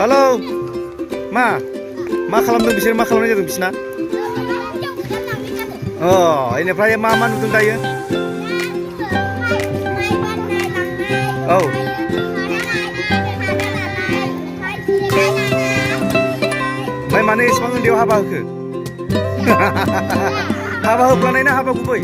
Halo, मा खालामदों बिसोर मा खालामनाय जादों बिसिना? इनिफ्राय मा नुदों दायो? औ ओमफ्राय मानो एसेबां उन्दैयाव हाबा होखो? हाबा होफ्लानाय ना हाबा गुबै?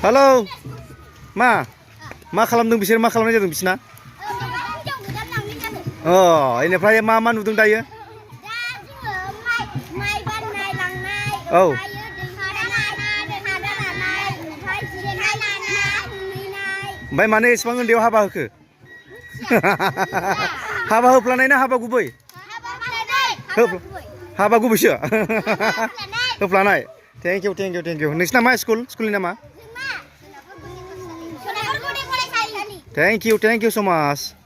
Halo, मा खालामदों बिसोर मा खालामनाय जादों बिसिना? इनिफ्राय मा नुदों दायो? औ ओमफ्राय मानो एसेबां उन्दैयाव हाबा होखो? हाबा होफ्लानाय ना हाबा गुबै? हाबा गुबैसो होफ्लानाय। थेंक इउ नोंसिना मा स्कुलनि नामा? Thank you so much.